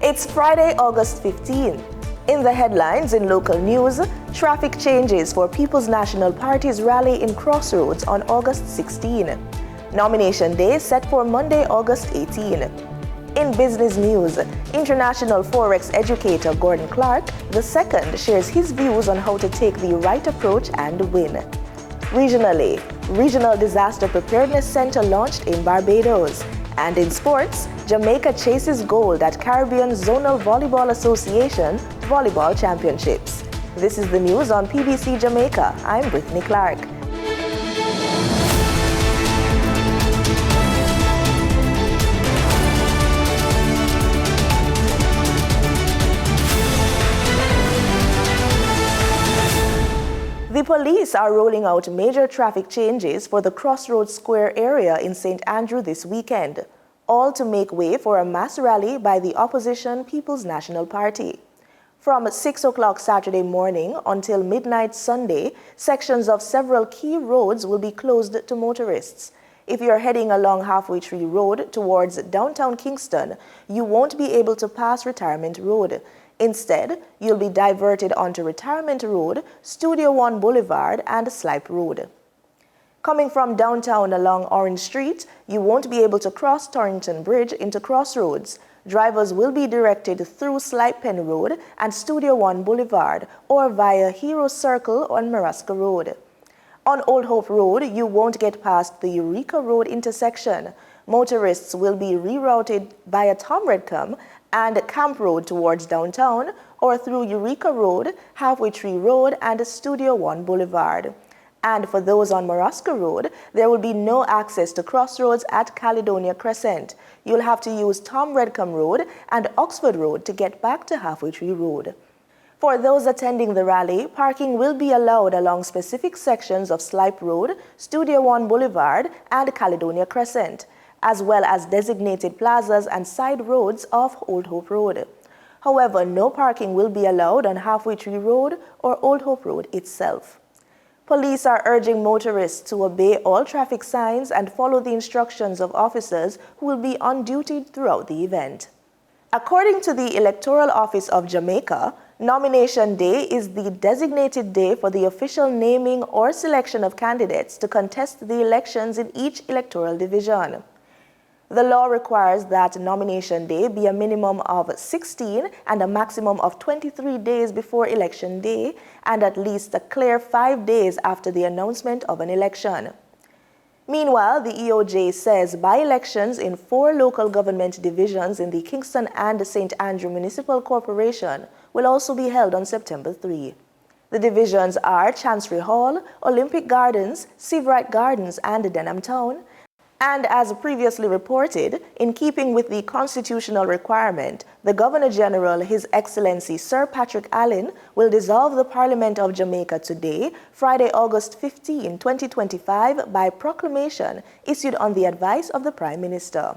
It's Friday, August 15. In the headlines in local news, traffic changes for People's National Party's rally in Crossroads on August 16. Nomination day set for Monday, August 18. In business news, international Forex educator Gordon Clark II shares his views on how to take the right approach and win. Regionally, Regional Disaster Preparedness Center launched in Barbados. And in sports, Jamaica chases gold at Caribbean Zonal Volleyball Association Volleyball Championships. This is the news on PBC Jamaica. I'm Brittany Clark. The police are rolling out major traffic changes for the Crossroads Square area in St. Andrew this weekend, all to make way for a mass rally by the opposition People's National Party. From 6 o'clock Saturday morning until midnight Sunday, sections of several key roads will be closed to motorists. If you're heading along Halfway Tree Road towards downtown Kingston, you won't be able to pass Retirement Road. Instead, you'll be diverted onto Retirement Road, Studio One Boulevard, and Slipe Road. Coming from downtown along Orange Street, you won't be able to cross Torrington Bridge into Crossroads. Drivers will be directed through Slipe Pen Road and Studio One Boulevard, or via Hero Circle on Marasca Road. On Old Hope Road, you won't get past the Eureka Road intersection. Motorists will be rerouted via Tom Redcombe and Camp Road towards downtown, or through Eureka Road, Halfway Tree Road, and Studio One Boulevard. And for those on Marasca Road, there will be no access to Crossroads at Caledonia Crescent. You'll have to use Tom Redcombe Road and Oxford Road to get back to Halfway Tree Road. For those attending the rally, parking will be allowed along specific sections of Slipe Road, Studio One Boulevard, and Caledonia Crescent, as well as designated plazas and side roads off Old Hope Road. However, no parking will be allowed on Halfway Tree Road or Old Hope Road itself. Police are urging motorists to obey all traffic signs and follow the instructions of officers who will be on duty throughout the event. According to the Electoral Office of Jamaica, Nomination Day is the designated day for the official naming or selection of candidates to contest the elections in each electoral division. The law requires that Nomination Day be a minimum of 16 and a maximum of 23 days before Election Day, and at least a clear 5 days after the announcement of an election. Meanwhile, the EOJ says by-elections in 4 local government divisions in the Kingston and St. Andrew Municipal Corporation will also be held on September 3. The divisions are Chancery Hall, Olympic Gardens, Seabright Gardens, and Denham Town. And as previously reported, in keeping with the constitutional requirement, the Governor-General, His Excellency Sir Patrick Allen, will dissolve the Parliament of Jamaica today, Friday, August 15, 2025, by proclamation issued on the advice of the Prime Minister.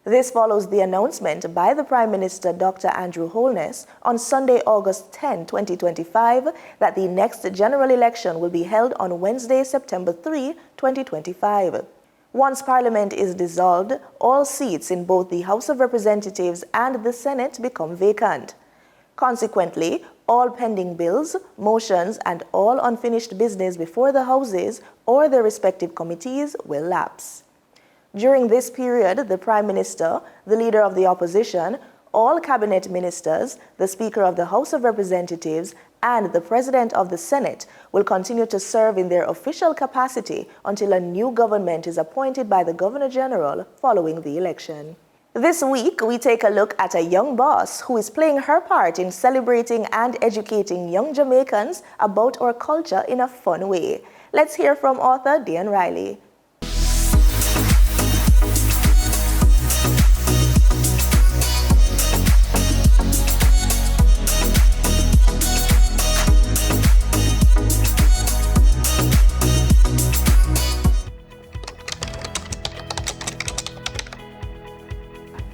This follows the announcement by the Prime Minister, Dr. Andrew Holness, on Sunday, August 10, 2025, that the next general election will be held on Wednesday, September 3, 2025. Once Parliament is dissolved, all seats in both the House of Representatives and the Senate become vacant. Consequently, all pending bills, motions, and all unfinished business before the Houses or their respective committees will lapse. During this period, the Prime Minister, the Leader of the Opposition, all Cabinet Ministers, the Speaker of the House of Representatives, and the President of the Senate will continue to serve in their official capacity until a new government is appointed by the Governor-General following the election. This week, we take a look at a young boss who is playing her part in celebrating and educating young Jamaicans about our culture in a fun way. Let's hear from author Dian Riley.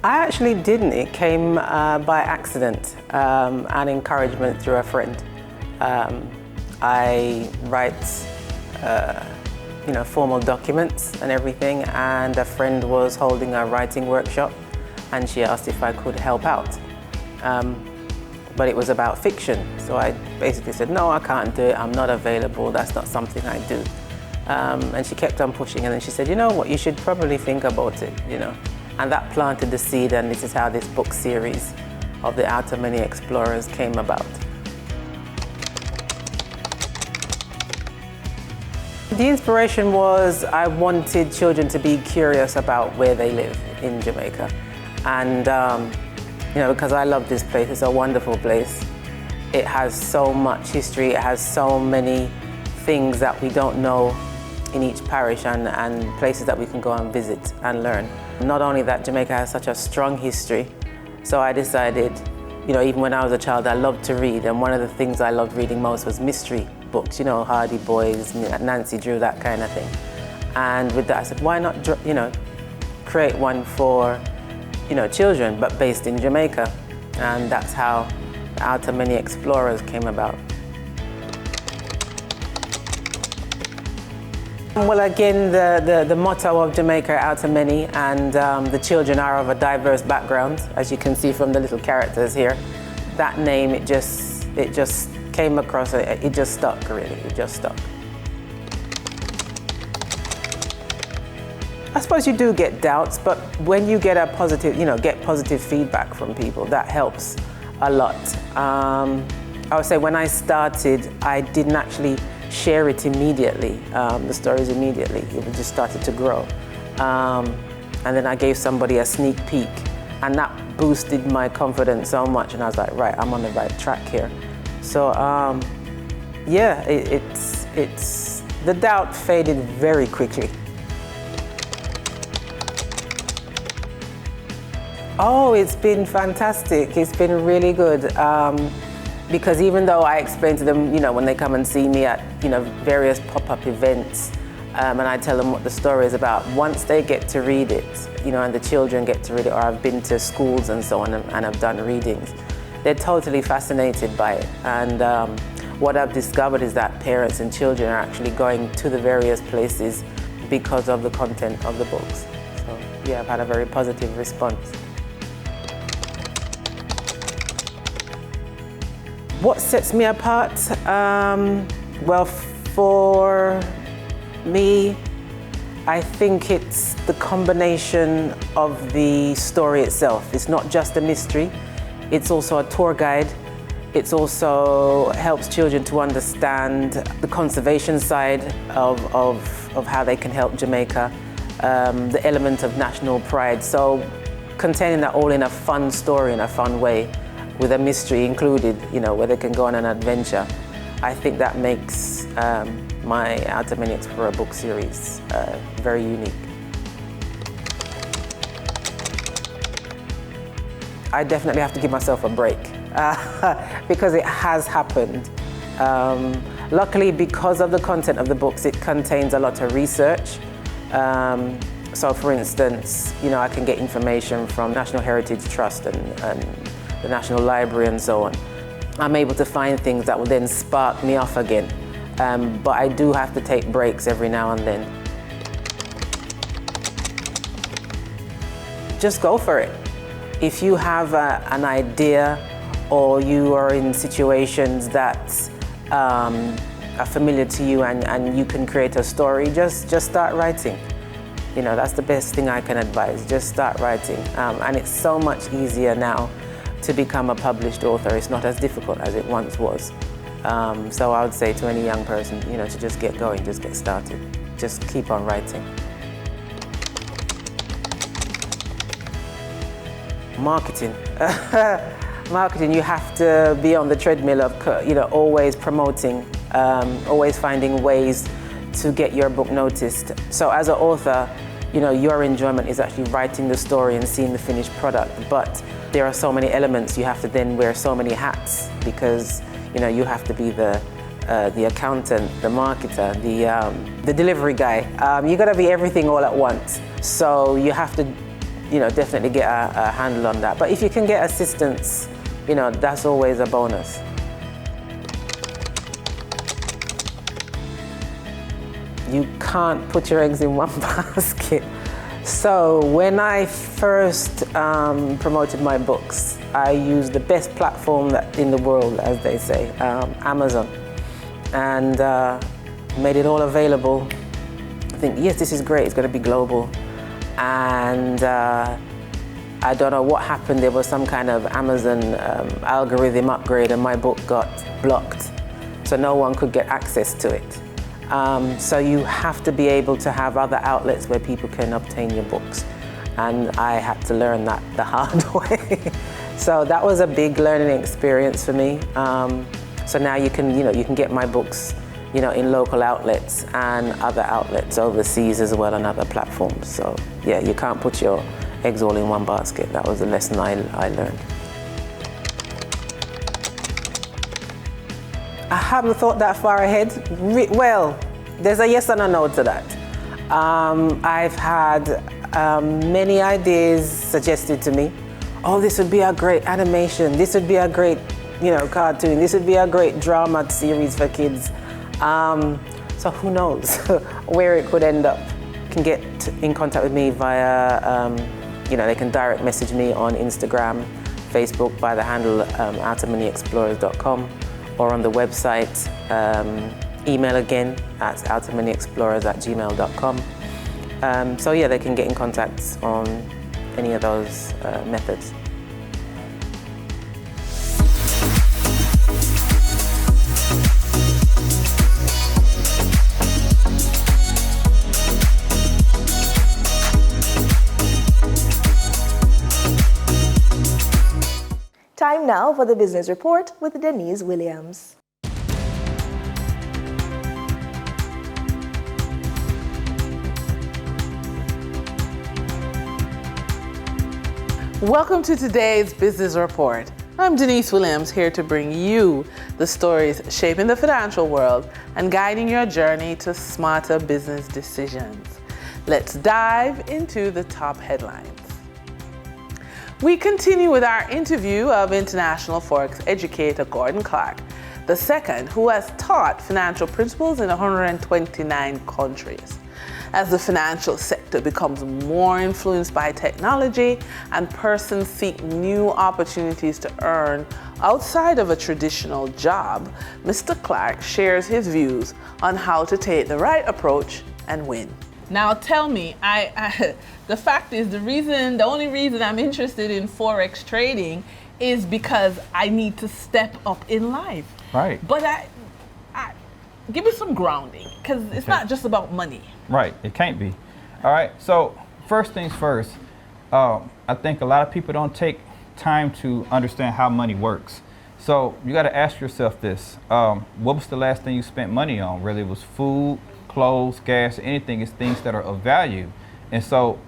I actually didn't. It came by accident and encouragement through a friend. I write, formal documents and everything, and a friend was holding a writing workshop, and she asked if I could help out. but it was about fiction. So I basically said, no, I can't do it, I'm not available, that's not something I do. And she kept on pushing, and then she said, you know what, you should probably think about it, you know. And that planted the seed, and this is how this book series of the Outer Many Explorers came about. The inspiration was I wanted children to be curious about where they live in Jamaica. And you know, because I love this place, it's a wonderful place. It has so much history, it has so many things that we don't know in each parish, and places that we can go and visit and learn. Not only that, Jamaica has such a strong history, so I decided, you know, even when I was a child, I loved to read, and one of the things I loved reading most was mystery books, you know, Hardy Boys, Nancy Drew, that kind of thing. And with that, I said, why not, you know, create one for, you know, children, but based in Jamaica. And that's how the Outer Many Explorers came about. Well, again, the motto of Jamaica, Outer Many, and the children are of a diverse background, as you can see from the little characters here. That name, it just came across, it just stuck, really, it just stuck. I suppose you do get doubts, but when you get a positive, you know, get positive feedback from people, that helps a lot. I would say when I started, I didn't actually share it immediately, the stories immediately. It just started to grow. And then I gave somebody a sneak peek, and that boosted my confidence so much, and I was like, right, I'm on the right track here. So yeah, the doubt faded very quickly. Oh, it's been fantastic. It's been really good. Because even though I explain to them, you know, when they come and see me at, you know, various pop-up events, and I tell them what the story is about, once they get to read it, you know, and the children get to read it, or I've been to schools and so on and I've done readings, they're totally fascinated by it. And what I've discovered is that parents and children are actually going to the various places because of the content of the books. So yeah, I've had a very positive response. What sets me apart? Well, for me, I think it's the combination of the story itself. It's not just a mystery, it's also a tour guide. It also helps children to understand the conservation side of how they can help Jamaica, the element of national pride. So containing that all in a fun story, in a fun way, with a mystery included, you know, where they can go on an adventure. I think that makes my Outer Many Explorer book series very unique. I definitely have to give myself a break because it has happened. Luckily, because of the content of the books, it contains a lot of research. So for instance, you know, I can get information from National Heritage Trust and the National Library and so on. I'm able to find things that will then spark me off again. But I do have to take breaks every now and then. Just go for it. If you have an idea or you are in situations that are familiar to you and you can create a story, just start writing. You know, that's the best thing I can advise, just start writing. And it's so much easier now to become a published author. It's not as difficult as it once was. So I would say to any young person, you know, to just get going, just get started. Just keep on writing. Marketing. Marketing, you have to be on the treadmill of, you know, always promoting, always finding ways to get your book noticed. So as an author, you know, your enjoyment is actually writing the story and seeing the finished product, but there are so many elements. You have to then wear so many hats because, you know, you have to be the accountant, the marketer, the delivery guy. You got to be everything all at once. So you have to, you know, definitely get a handle on that. But if you can get assistance, you know, that's always a bonus. You can't put your eggs in one basket. So when I first promoted my books, I used the best platform in the world, as they say, Amazon, and made it all available. I think, yes, this is great, it's going to be global. And I don't know what happened, there was some kind of Amazon algorithm upgrade and my book got blocked, so no one could get access to it. So you have to be able to have other outlets where people can obtain your books. And I had to learn that the hard way. So that was a big learning experience for me. So now you can get my books, in local outlets and other outlets overseas as well and other platforms. So yeah, you can't put your eggs all in one basket. That was a lesson I learned. I haven't thought that far ahead. Well, there's a yes and a no to that. I've had many ideas suggested to me. Oh, this would be a great animation. This would be a great, cartoon. This would be a great drama series for kids. So who knows where it could end up. You can get in contact with me via, they can direct message me on Instagram, Facebook by the handle outermoneyexplorers.com, or on the website, email again at outermoneyexplorers@gmail.com. So yeah, they can get in contact on any of those methods. Time now for the Business Report with Denise Williams. Welcome to today's Business Report. I'm Denise Williams, here to bring you the stories shaping the financial world and guiding your journey to smarter business decisions. Let's dive into the top headlines. We continue with our interview of International Forex educator Gordon Clark, the second who has taught financial principles in 129 countries. As the financial sector becomes more influenced by technology and persons seek new opportunities to earn outside of a traditional job, Mr. Clark shares his views on how to take the right approach and win. Now tell me, the fact is the only reason I'm interested in Forex trading is because I need to step up in life. Right. But give me some grounding, because it's not just about money. Right, it can't be. All right, so first things first, I think a lot of people don't take time to understand how money works. So you got to ask yourself this, what was the last thing you spent money on? Whether it was food, clothes, gas, anything, is things that are of value. And so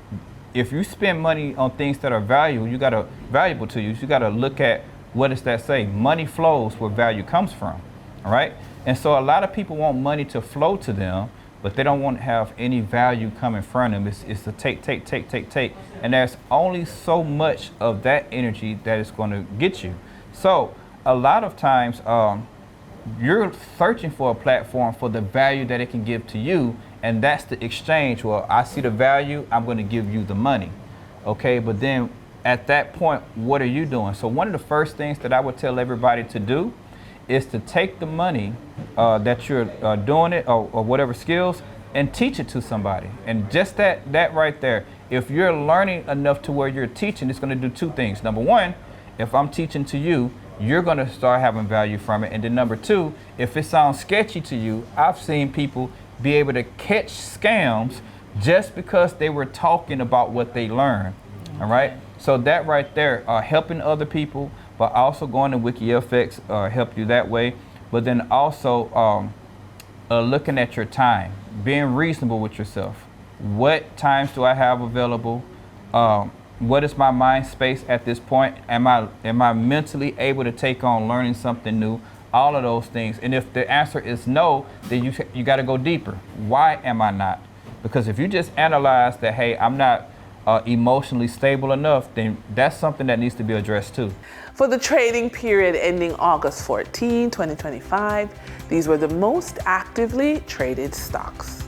if you spend money on things that are valuable to you, you got to look at, what does that say? Money flows where value comes from, all right? And so a lot of people want money to flow to them, but they don't want to have any value coming from them. It's the take. And there's only so much of that energy that is going to get you. So a lot of times you're searching for a platform for the value that it can give to you, and that's the exchange. Well, I see the value, I'm going to give you the money. Okay, but then at that point, what are you doing? So one of the first things that I would tell everybody to do is to take the money that you're doing it, or whatever skills, and teach it to somebody. And just that right there, if you're learning enough to where you're teaching, it's going to do two things. Number one, if I'm teaching to you, you're going to start having value from it. And then number two, if it sounds sketchy to you, I've seen people be able to catch scams just because they were talking about what they learned. All right. So that right there, helping other people, but also going to WikiFX help you that way. But then also looking at your time, being reasonable with yourself. What times do I have available? What is my mind space at this point? Am I mentally able to take on learning something new? All of those things. And if the answer is no, then you got to go deeper. Why am I not? Because if you just analyze that, hey, I'm not emotionally stable enough, then that's something that needs to be addressed too. For the trading period ending August 14, 2025, these were the most actively traded stocks.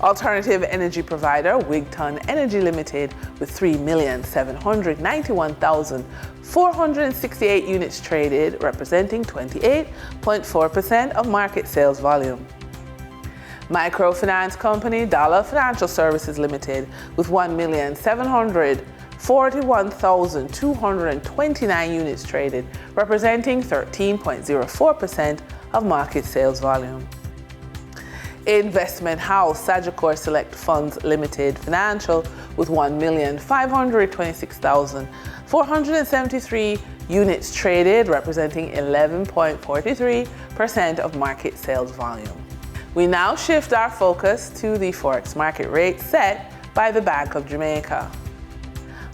Alternative energy provider Wigton Energy Limited with 3,791,468 units traded, representing 28.4% of market sales volume. Microfinance company Dollar Financial Services Limited with 1,741,229 units traded, representing 13.04% of market sales volume. Investment house Sagicor Select Funds Limited Financial with 1,526,473 units traded, representing 11.43% of market sales volume. We now shift our focus to the Forex market rate set by the Bank of Jamaica.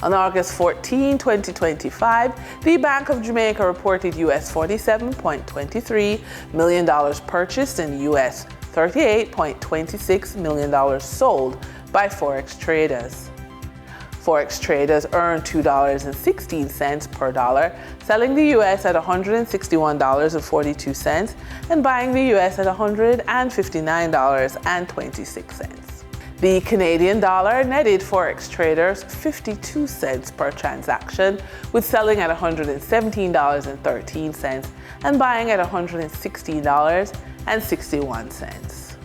On August 14, 2025, the Bank of Jamaica reported US $47.23 million purchased and US $38.26 million sold by Forex traders. Forex traders earned $2.16 per dollar, selling the US at $161.42 and buying the US at $159.26. The Canadian dollar netted Forex traders 52 cents per transaction, with selling at $117.13 and buying at $116.61.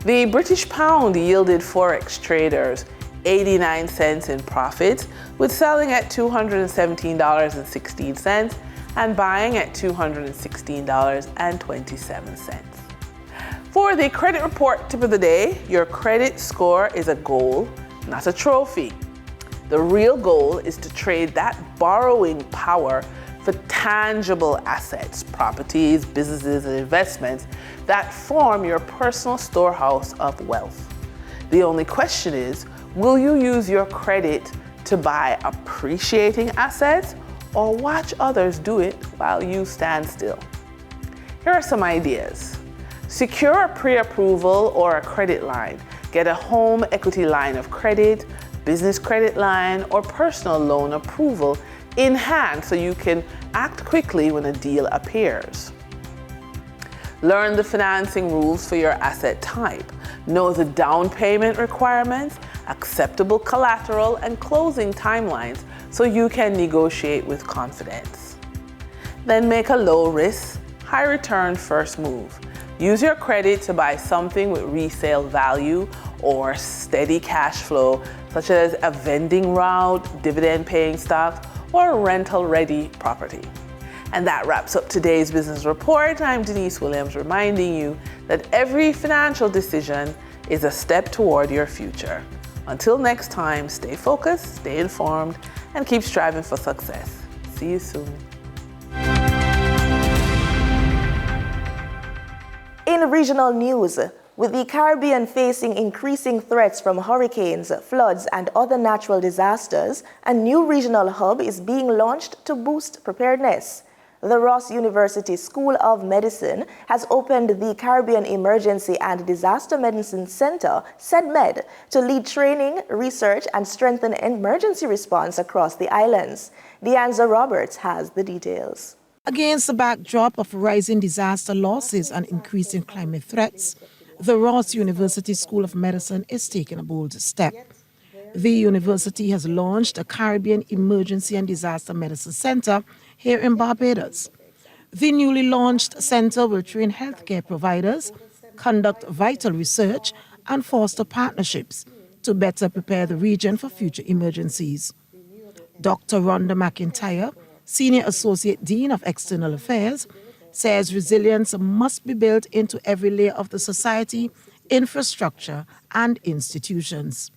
The British pound yielded Forex traders 89 cents in profit, with selling at $217.16 and buying at $216.27. For the credit report tip of the day, your credit score is a goal, not a trophy. The real goal is to trade that borrowing power for tangible assets, properties, businesses, and investments that form your personal storehouse of wealth. The only question is, will you use your credit to buy appreciating assets or watch others do it while you stand still? Here are some ideas. Secure a pre-approval or a credit line. Get a home equity line of credit, business credit line, or personal loan approval in hand so you can act quickly when a deal appears. Learn the financing rules for your asset type. Know the down payment requirements, acceptable collateral, and closing timelines so you can negotiate with confidence. Then make a low risk, high return first move. Use your credit to buy something with resale value or steady cash flow, such as a vending route, dividend paying stocks, or rental ready property. And that wraps up today's business report. I'm Denise Williams, reminding you that every financial decision is a step toward your future. Until next time, stay focused, stay informed, and keep striving for success. See you soon. In regional news, with the Caribbean facing increasing threats from hurricanes, floods, and other natural disasters, a new regional hub is being launched to boost preparedness. The Ross University School of Medicine has opened the Caribbean Emergency and Disaster Medicine Center, CEDMED, to lead training, research, and strengthen emergency response across the islands. Deanza Roberts has the details. Against the backdrop of rising disaster losses and increasing climate threats, the Ross University School of Medicine is taking a bold step. The university has launched a Caribbean Emergency and Disaster Medicine Center here in Barbados. The newly launched center will train healthcare providers, conduct vital research, and foster partnerships to better prepare the region for future emergencies. Dr. Rhonda McIntyre, Senior Associate Dean of External Affairs, says resilience must be built into every layer of the society, infrastructure, and institutions.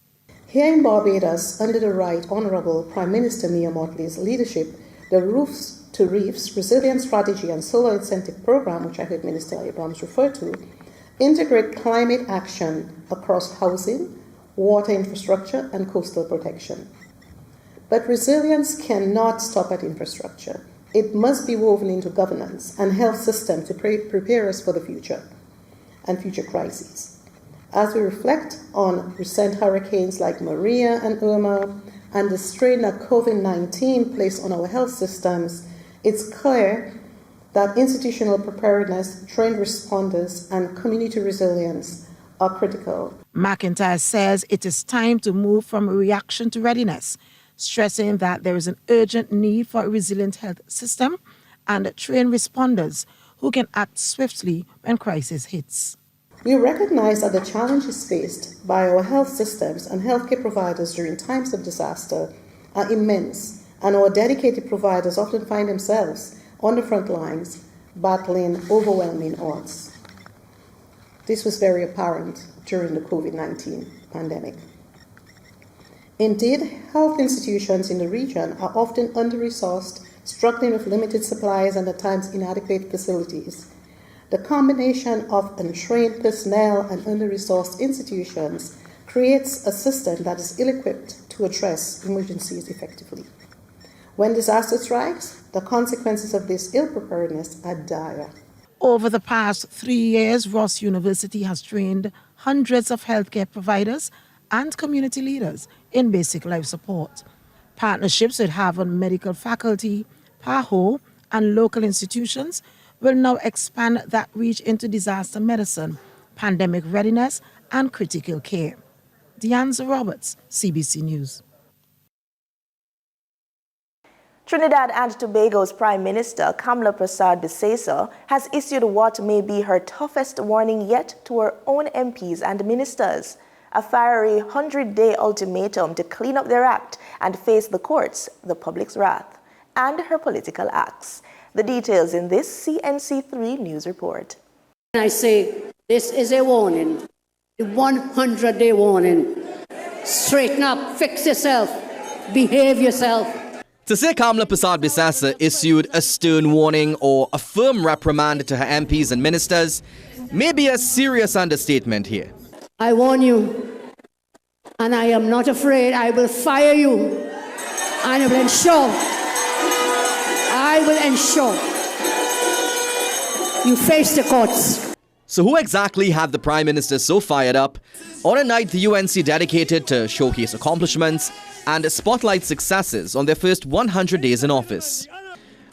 Here in Barbados, under the Right Honourable Prime Minister Mia Mottley's leadership, the Roofs to Reefs Resilience Strategy and Solar Incentive Program, which I heard Minister Abrams refer to, integrate climate action across housing, water infrastructure, and coastal protection. But resilience cannot stop at infrastructure. It must be woven into governance and health systems to prepare us for the future and future crises. As we reflect on recent hurricanes like Maria and Irma and the strain that COVID-19 placed on our health systems, it's clear that institutional preparedness, trained responders, and community resilience are critical. McIntyre says it is time to move from reaction to readiness, stressing that there is an urgent need for a resilient health system and trained responders who can act swiftly when crisis hits. We recognize that the challenges faced by our health systems and healthcare providers during times of disaster are immense, and our dedicated providers often find themselves on the front lines battling overwhelming odds. This was very apparent during the COVID-19 pandemic. Indeed, health institutions in the region are often under-resourced, struggling with limited supplies and at times inadequate facilities. The combination of untrained personnel and under-resourced institutions creates a system that is ill-equipped to address emergencies effectively. When disaster strikes, the consequences of this ill-preparedness are dire. Over the past 3 years, Ross University has trained hundreds of healthcare providers and community leaders in basic life support. Partnerships with Harvard Medical Faculty, PAHO, and local institutions will now expand that reach into disaster medicine, pandemic readiness, and critical care. Deanza Roberts, CBC News. Trinidad and Tobago's Prime Minister, Kamla Persad-Bissesa, has issued what may be her toughest warning yet to her own MPs and ministers. A fiery 100-day ultimatum to clean up their act and face the courts, the public's wrath, and her political acts. The details in this CNC3 news report. I say this is a warning, a 100-day warning. Straighten up, fix yourself, behave yourself. To say Kamla Persad-Bissesa issued a stern warning or a firm reprimand to her MPs and ministers may be a serious understatement here. I warn you, and I am not afraid. I will fire you, and I will ensure you face the courts. So who exactly had the Prime Minister so fired up on a night the UNC dedicated to showcase accomplishments and spotlight successes on their first 100 days in office?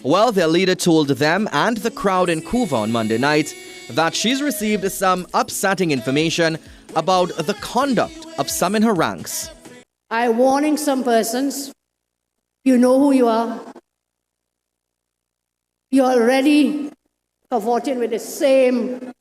Well, their leader told them and the crowd in Couva on Monday night that she's received some upsetting information about the conduct of some in her ranks. I'm warning some persons. You know who you are. You're already cavorting with the same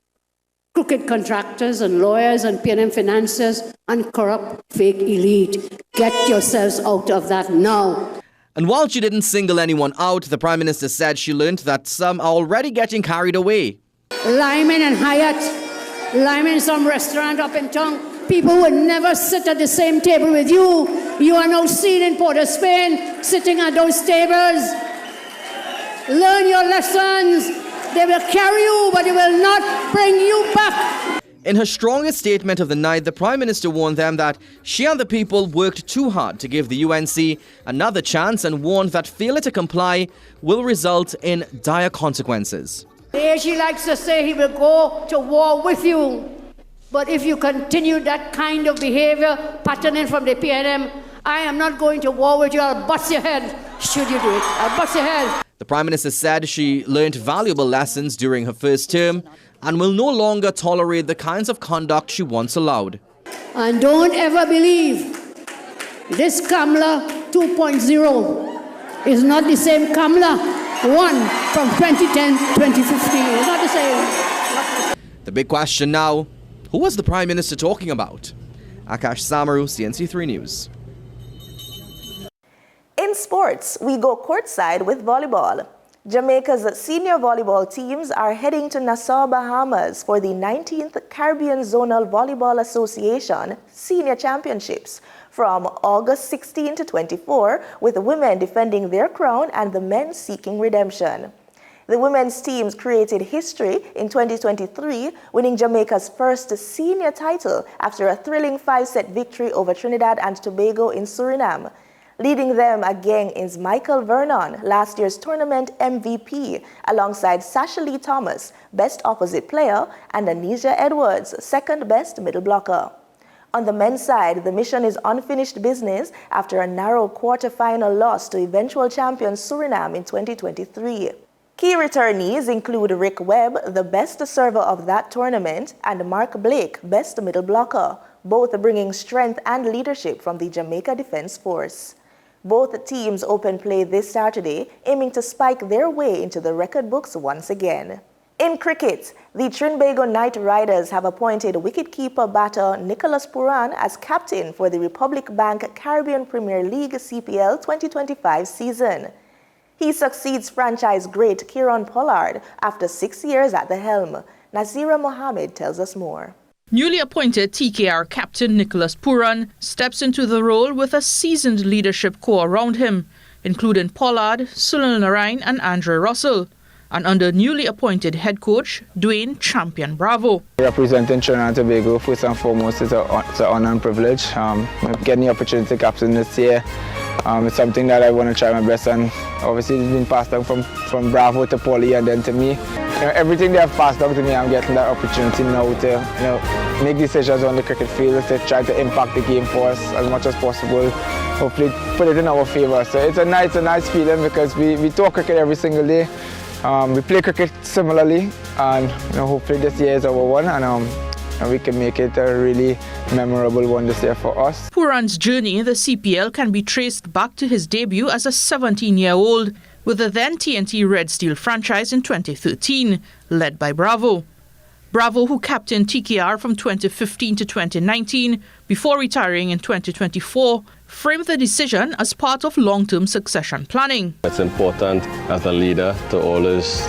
crooked contractors and lawyers and P&M financiers and corrupt fake elite. Get yourselves out of that now. And while she didn't single anyone out, the Prime Minister said she learned that some are already getting carried away. Lyman and Hyatt, Lyman is some restaurant up in town. People would never sit at the same table with you. You are now seen in Port of Spain, sitting at those tables. Learn your lessons. They will carry you, but they will not bring you back. In her strongest statement of the night, the Prime Minister warned them that she and the people worked too hard to give the UNC another chance and warned that failure to comply will result in dire consequences. The DIGI likes to say he will go to war with you. But if you continue that kind of behavior, patterning from the PNM, I am not going to war with you. I'll bust your head should you do it. I'll bust your head. The Prime Minister said she learned valuable lessons during her first term and will no longer tolerate the kinds of conduct she once allowed. And don't ever believe this Kamla 2.0 is not the same Kamla 1 from 2010, 2015. It's not the same. The big question now, who was the Prime Minister talking about? Akash Samaru, CNC3 News. In sports, we go courtside with volleyball. Jamaica's senior volleyball teams are heading to Nassau, Bahamas for the 19th Caribbean Zonal Volleyball Association Senior Championships from August 16 to 24, with the women defending their crown and the men seeking redemption. The women's teams created history in 2023, winning Jamaica's first senior title after a thrilling 5-set victory over Trinidad and Tobago in Suriname. Leading them again is Michael Vernon, last year's tournament MVP, alongside Sasha Lee Thomas, best opposite player, and Anisha Edwards, second best middle blocker. On the men's side, the mission is unfinished business after a narrow quarter-final loss to eventual champion Suriname in 2023. Key returnees include Rick Webb, the best server of that tournament, and Mark Blake, best middle blocker, both bringing strength and leadership from the Jamaica Defence Force. Both teams open play this Saturday, aiming to spike their way into the record books once again. In cricket, the Trinbago Knight Riders have appointed wicketkeeper batter Nicholas Puran as captain for the Republic Bank Caribbean Premier League CPL 2025 season. He succeeds franchise great Kieron Pollard after 6 years at the helm. Nazira Mohammed tells us more. Newly appointed TKR captain Nicholas Puran steps into the role with a seasoned leadership core around him, including Pollard, Sunil Narain and Andre Russell, and under newly appointed head coach Dwayne Champion Bravo. Representing Trinidad and Tobago, first and foremost, it's an honor and privilege. Getting the opportunity to captain this year, it's something that I want to try my best, and obviously it's been passed down from Bravo to Paulie and then to me. Everything they have passed down to me, I'm getting that opportunity now to make decisions on the cricket field, to try to impact the game for us as much as possible. Hopefully put it in our favour. So it's a nice feeling because we talk cricket every single day. We play cricket similarly, and hopefully this year is our one, and we can make it a really memorable one this year for us. Puran's journey in the CPL can be traced back to his debut as a 17-year-old with the then TNT Red Steel franchise in 2013, led by Bravo. Bravo, who captained TKR from 2015 to 2019 before retiring in 2024, framed the decision as part of long-term succession planning. It's important as a leader to always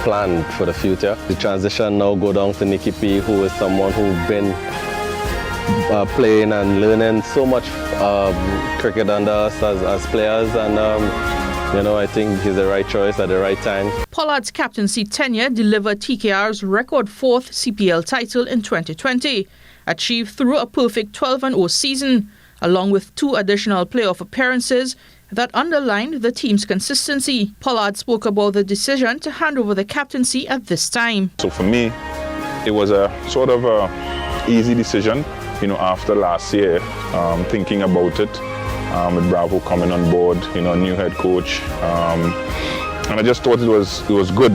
plan for the future. The transition now go down to Nicky P, who is someone who's been playing and learning so much cricket under us as players, and I think he's the right choice at the right time. Pollard's captaincy tenure delivered TKR's record 4th CPL title in 2020, achieved through a perfect 12-0 season, along with 2 additional playoff appearances that underlined the team's consistency. Pollard spoke about the decision to hand over the captaincy at this time. So for me, it was a sort of a easy decision, after last year, thinking about it. With Bravo coming on board, new head coach, and I just thought it was good.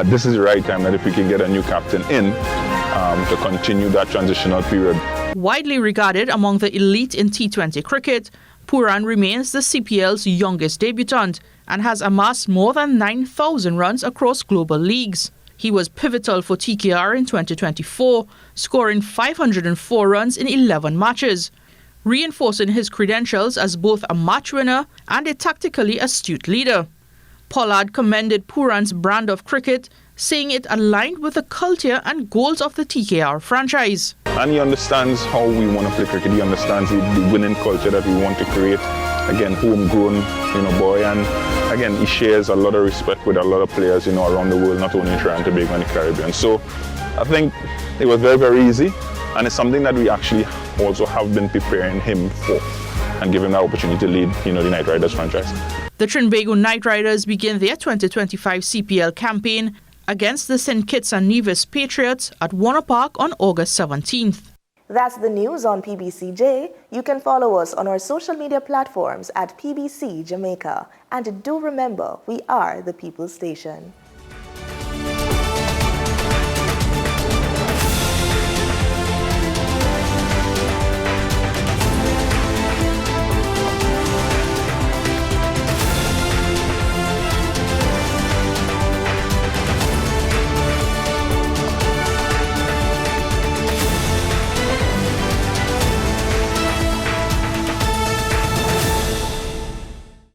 This is the right time that if we can get a new captain in to continue that transitional period. Widely regarded among the elite in T20 cricket, Puran remains the CPL's youngest debutant and has amassed more than 9,000 runs across global leagues. He was pivotal for TKR in 2024, scoring 504 runs in 11 matches. Reinforcing his credentials as both a match winner and a tactically astute leader. Pollard commended Puran's brand of cricket, saying it aligned with the culture and goals of the TKR franchise. And he understands how we want to play cricket. He understands the winning culture that we want to create. Again, homegrown, boy, and again, he shares a lot of respect with a lot of players, around the world, not only in Trinidad and Tobago and the Caribbean. So I think it was very, very easy. And it's something that we actually also have been preparing him for and give him the opportunity to lead, the Knight Riders franchise. The Trinbago Knight Riders begin their 2025 CPL campaign against the St. Kitts and Nevis Patriots at Warner Park on August 17th. That's the news on PBCJ. You can follow us on our social media platforms at PBCJamaica. And do remember, we are the People's Station.